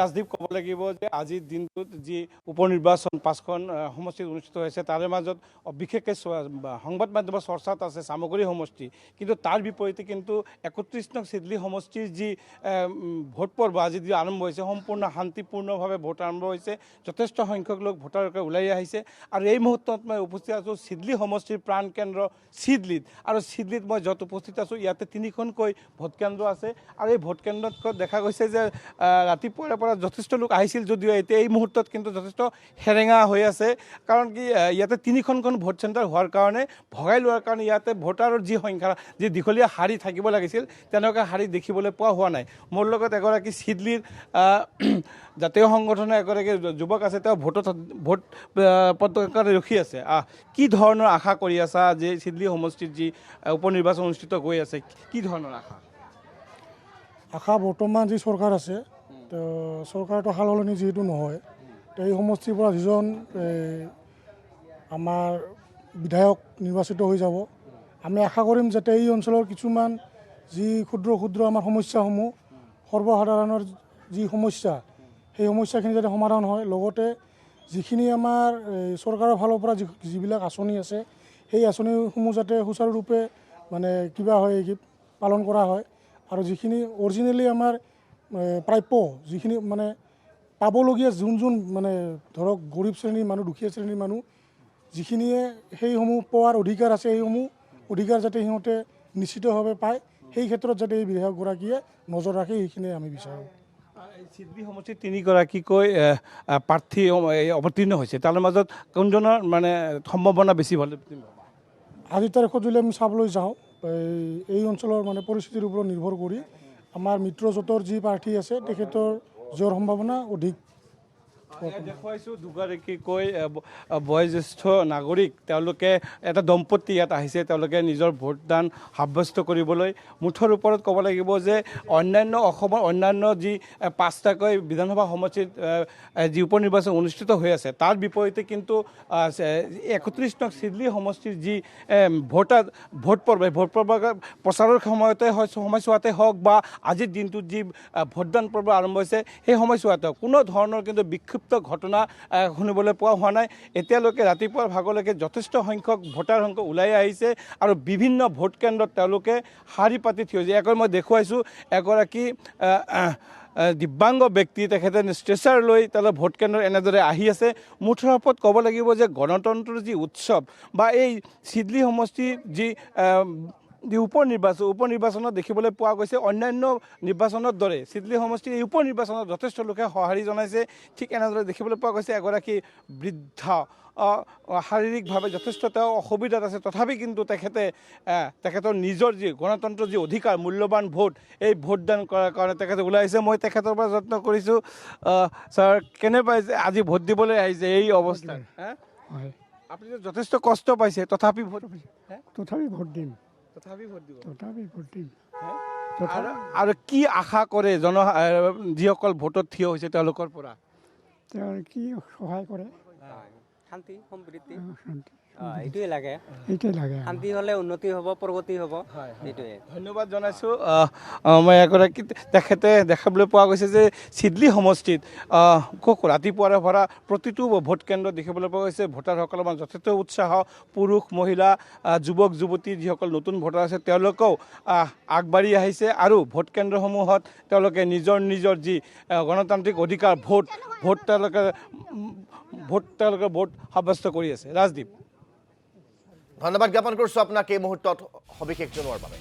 ৰাজদীপ ক'ব লাগিব যে আজিৰ দিনটোত যি উপনিৰ্বাচন 5খন সমষ্টিত অনুষ্ঠিত হৈছে তাৰে মাজত বিশেষকৈ সংবাদ মাধ্যমৰ চৰ্চাত আছে চামগুৰি সমষ্টি, কিন্তু তাৰ বিপৰীতে কিন্তু 31 নং চিডলি সমষ্টিৰ যি ভোট পৰ্ব আজি যি আৰম্ভ হৈছে সম্পূৰ্ণ শান্তিপূৰ্ণভাৱে ভোট আৰম্ভ হৈছে। যথেষ্ট সংখ্যক লোক ভোটাৰকে ওলাই আহিছে আৰু এই মুহূৰ্তত মই উপস্থিত আছোঁ চিডলি সমষ্টিৰ প্ৰাণকেন্দ্ৰ চিডলিত, আৰু চিডলিত মই য'ত উপস্থিত আছোঁ ইয়াতে 3খনকৈ ভোটকেন্দ্ৰ আছে আৰু এই ভোটকেন্দ্ৰত দেখা গৈছে যে ৰাতিপুৱাৰ পৰা যথেষ্ট লোক আহিছিল যদিও এতিয়া এই মুহূৰ্তত কিন্তু যথেষ্ট হেৰেঙা হৈ আছে। কাৰণ কি ইয়াতে 3খনখন ভোট চেণ্টাৰ হোৱাৰ কাৰণে ভগাই লোৱাৰ কাৰণে ইয়াতে ভোটাৰৰ যি সংখ্যা, যি দীঘলীয়া শাৰী থাকিব লাগিছিল তেনেকুৱা শাৰী দেখিবলৈ পোৱা হোৱা নাই। মোৰ লগত এগৰাকী চিডলিৰ জাতীয় সংগঠনৰ এগৰাকী যুৱক আছে, তেওঁ ভোট পতাকাত ৰখি আছে। কি ধৰণৰ আশা কৰি আছা যে চিডলি সমষ্টিত যি উপনিৰ্বাচন অনুষ্ঠিত হৈ আছে, কি ধৰণৰ আশা বৰ্তমান যি চৰকাৰ আছে তো চৰকাৰটো সালসলনি যিহেতু নহয়, তো এই সমষ্টিৰ পৰা যিজন আমাৰ বিধায়ক নিৰ্বাচিত হৈ যাব, আমি আশা কৰিম যাতে এই অঞ্চলৰ কিছুমান যি ক্ষুদ্ৰ ক্ষুদ্ৰ আমাৰ সমস্যাসমূহ, সৰ্বসাধাৰণৰ যি সমস্যা, সেই সমস্যাখিনি যাতে সমাধান হয়। লগতে যিখিনি আমাৰ চৰকাৰৰ ফালৰ পৰা যিবিলাক আঁচনি আছে সেই আঁচনিসমূহ যাতে সুচাৰুৰূপে মানে কিবা হয় পালন কৰা হয়, আৰু যিখিনি অৰিজিনেলি আমাৰ প্ৰাপ্য যিখিনি মানে পাবলগীয়া যোন মানে ধৰক গৰীব শ্ৰেণীৰ মানুহ, দুখীয়া শ্ৰেণীৰ মানুহ যিখিনিয়ে সেইসমূহ পোৱাৰ অধিকাৰ আছে, সেইসমূহ অধিকাৰ যাতে সিহঁতে নিশ্চিতভাৱে পায়, সেই ক্ষেত্ৰত যাতে এই বিধায়কগৰাকীয়ে নজৰ ৰাখে, সেইখিনিয়ে আমি বিচাৰোঁ। চিডলি সমষ্টিত 3গৰাকীকৈ প্ৰাৰ্থী অৱতীৰ্ণ হৈছে, তাৰ মাজত কোনজনৰ মানে সম্ভাৱনা বেছি ভাল? আজিৰ তাৰিখত যদি আমি চাবলৈ যাওঁ, এই অঞ্চলৰ মানে পৰিস্থিতিৰ ওপৰত নিৰ্ভৰ কৰি আমাৰ মিত্ৰজোঁটৰ যি প্ৰাৰ্থী আছে তেখেতৰ জয়ৰ সম্ভাৱনা অধিক। দেখুৱাইছোঁ দুগৰাকীকৈ বয়োজ্যেষ্ঠ নাগৰিক, তেওঁলোকে এটা দম্পতি ইয়াত আহিছে, তেওঁলোকে নিজৰ ভোটদান সাব্যস্ত কৰিবলৈ। মুঠৰ ওপৰত ক'ব লাগিব যে অন্যান্য অসমৰ অন্যান্য যি 5টাকৈ বিধানসভা সমষ্টিত যি উপনিৰ্বাচন অনুষ্ঠিত হৈ আছে তাৰ বিপৰীতে কিন্তু 31 নং চিডলি সমষ্টিৰ যি ভোট পৰ্ব প্ৰচাৰৰ সময়ছোৱাতে হওক বা আজিৰ দিনটোত যি ভোটদান পৰ্ব আৰম্ভ হৈছে সেই সময়ছোৱাতে কোনো ধৰণৰ কিন্তু বিক্ষিপ্ত ঘটনা শুনিবলৈ পোৱা হোৱা নাই। এতিয়ালৈকে ৰাতিপুৱাৰ ভাগলৈকে যথেষ্ট সংখ্যক ভোটাৰ সংখ্যক ওলাই আহিছে আৰু বিভিন্ন ভোট কেন্দ্ৰত তেওঁলোকে শাৰী পাতি থিয় হৈছে। মই দেখুৱাইছোঁ এগৰাকী দিব্যাংগ ব্যক্তি, তেখেতে ষ্ট্ৰেচাৰ লৈ তেওঁলোকে ভোট কেন্দ্ৰত এনেদৰে আহি আছে। মুঠৰ ওপৰত ক'ব লাগিব যে গণতন্ত্ৰৰ যি উৎসৱ বা এই চিডলি সমষ্টিৰ যি উপনিৰ্বাচনত দেখিবলৈ পোৱা গৈছে, অন্যান্য নিৰ্বাচনৰ দৰে চিডলি সমষ্টিৰ এই উপনিৰ্বাচনত যথেষ্ট লোকে সঁহাৰি জনাইছে। ঠিক এনেদৰে দেখিবলৈ পোৱা গৈছে এগৰাকী বৃদ্ধা, শাৰীৰিকভাৱে যথেষ্ট তেওঁ অসুবিধাত আছে, তথাপি কিন্তু তেখেতৰ নিজৰ যি গণতন্ত্ৰৰ যি অধিকাৰ, মূল্যৱান ভোট, এই ভোটদান কৰাৰ কাৰণে তেখেতে ওলাই আহিছে। মই তেখেতৰ পৰা যত্ন কৰিছোঁ। ছাৰ, কেনে পাইছে আজি ভোট দিবলৈ আহিছে এই অৱস্থাত? আপুনি যথেষ্ট কষ্ট পাইছে, তথাপি ভোট দিম। আৰু কি আশা কৰে যিসকল ভোটত থিয় হৈছে তেওঁলোকৰ পৰা? কি সহায় কৰে? শান্তি সম্প্ৰীতি, এইটোৱে লাগে। শান্তি হ'লে উন্নতি হ'ব, প্ৰগতি হ'ব, এইটোৱে। ধন্যবাদ জনাইছোঁ। মই এগৰাকী তেখেতে দেখাবলৈ পোৱা গৈছে যে চিডলি সমষ্টিত ৰাতিপুৱাৰে পৰা প্ৰতিটো ভোট কেন্দ্ৰত দেখিবলৈ পোৱা গৈছে ভোটাৰসকলৰ মাজত যথেষ্ট উৎসাহ, পুৰুষ মহিলা যুৱক যুৱতী যিসকল নতুন ভোটাৰ আছে তেওঁলোকেও আগবাঢ়ি আহিছে আৰু ভোট কেন্দ্ৰসমূহত তেওঁলোকে নিজৰ যি গণতান্ত্ৰিক অধিকাৰ ভোট তেওঁলোকে ভোট সাব্যস্ত কৰি আছে। ৰাজদীপ, ধন্যবাদ জ্ঞাপন কৰিছোঁ আপোনাক এই মুহূৰ্তত সবিশেষ জনোৱাৰ বাবে।